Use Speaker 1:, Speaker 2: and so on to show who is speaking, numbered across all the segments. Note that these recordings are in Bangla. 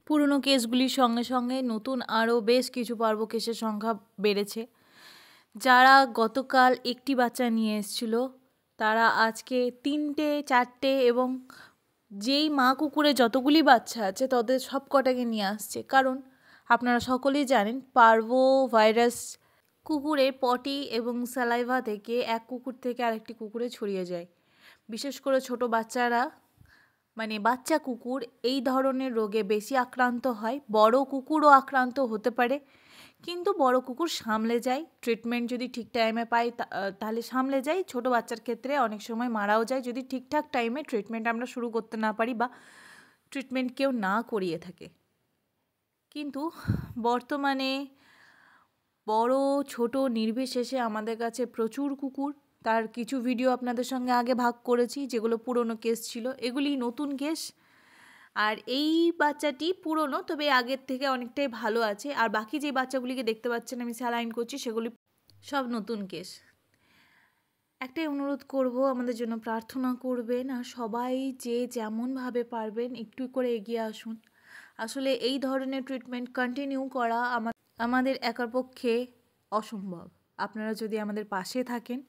Speaker 1: পুরনো কেসগুলির সঙ্গে সঙ্গে নতুন আরও বেশ কিছু পার্ব কেসের সংখ্যা বেড়েছে। যারা গতকাল একটি বাচ্চা নিয়ে এসেছিল তারা আজকে 3টে 4টে এবং যেই মা কুকুরে যতগুলি বাচ্চা আছে তাদের সব কটাকে নিয়ে আসছে। কারণ আপনারা সকলেই জানেন পার্ভো ভাইরাস কুকুরের পটি এবং স্যালাইভা থেকে এক কুকুর থেকে আরেকটি কুকুরে ছড়িয়ে যায়। বিশেষ করে ছোট বাচ্চারা মানে বাচ্চা কুকুর এই ধরনের রোগে বেশি আক্রান্ত হয়। বড় কুকুরও আক্রান্ত হতে পারে, কিন্তু বড় কুকুর সামলে যায়, ট্রিটমেন্ট যদি ঠিক টাইমে পাই তাহলে সামলে যায়। ছোট বাচ্চার ক্ষেত্রে অনেক সময় মারাও যায় যদি ঠিকঠাক টাইমে ট্রিটমেন্ট আমরা শুরু করতে না পারি বা ট্রিটমেন্ট কেউ না করিয়ে থাকে। কিন্তু বর্তমানে বড় ছোট নির্বিশেষে আমাদের কাছে প্রচুর কুকুর। তার কিছু ভিডিও আপনাদের সঙ্গে আগে ভাগ করেছি, যেগুলো পুরনো কেস ছিল, এগুলি নতুন কেস। আর এই বাচ্চাটি পুরনো, তবে আগের থেকে অনেকটাই ভালো আছে। আর বাকি যে বাচ্চাগুলিকে দেখতে পাচ্ছেন আমি স্যালাইন করছি, সেগুলি সব নতুন কেস। একটাই অনুরোধ করব, আমাদের জন্য প্রার্থনা করবেন আর সবাই যে যেমনভাবে পারবেন একটু করে এগিয়ে আসুন। আসলে এই ধরনের ট্রিটমেন্ট কন্টিনিউ করা আমাদের একার পক্ষে অসম্ভব। আপনারা যদি আমাদের পাশে থাকেন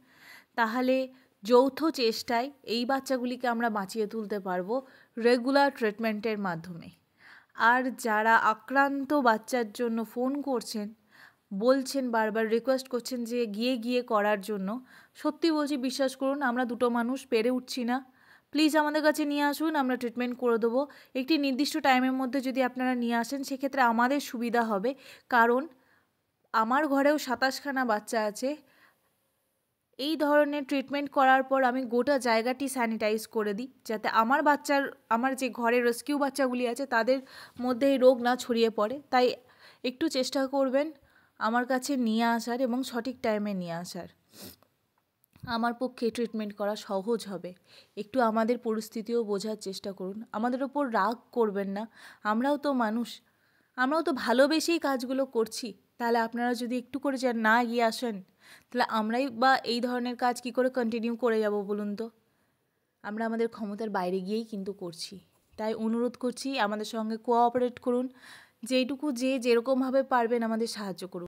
Speaker 1: তাহলে যৌথ চেষ্টায় এই বাচ্চাগুলিকে আমরা বাঁচিয়ে তুলতে পারবো রেগুলার ট্রিটমেন্টের মাধ্যমে। আর যারা আক্রান্ত বাচ্চার জন্য ফোন করছেন, বলছেন, বারবার রিকোয়েস্ট করছেন যে গিয়ে করার জন্য, সত্যি বলছি, বিশ্বাস করুন আমরা দুটো মানুষ পেরে উঠছি না। প্লিজ আমাদের কাছে নিয়ে আসুন, আমরা ট্রিটমেন্ট করে দেবো। একটি নির্দিষ্ট টাইমের মধ্যে যদি আপনারা নিয়ে আসেন সেক্ষেত্রে আমাদের সুবিধা হবে। কারণ আমার ঘরেও 27খানা বাচ্চা আছে। এই ধরনের ট্রিটমেন্ট করার পর আমি গোটা জায়গাটি স্যানিটাইজ করে দিই, যাতে আমার যে ঘরে রেস্কিউ বাচ্চাগুলি আছে তাদের মধ্যে এই রোগ না ছড়িয়ে পড়ে। তাই একটু চেষ্টা করবেন আমার কাছে নিয়ে আসার এবং সঠিক টাইমে নিয়ে আসার। আমার পক্ষে ট্রিটমেন্ট করা সহজ হবে। একটু আমাদের পরিস্থিতিও বোঝার চেষ্টা করুন, আমাদের ওপর রাগ করবেন না। আমরাও তো মানুষ, আমরাও তো ভালোবেসেই কাজগুলো করছি। তাহলে আপনারা যদি একটু করে না এগিয়ে আসেন তাহলে আমরাই বা এই ধরনের কাজ কি করে কন্টিনিউ করে যাব বলুন তো? আমরা আমাদের ক্ষমতার বাইরে গিয়েই কিন্তু করছি। তাই অনুরোধ করছি আমাদের সঙ্গে কোঅপারেট করুন, যেরকমভাবে পারবেন আমাদের সাহায্য করুন।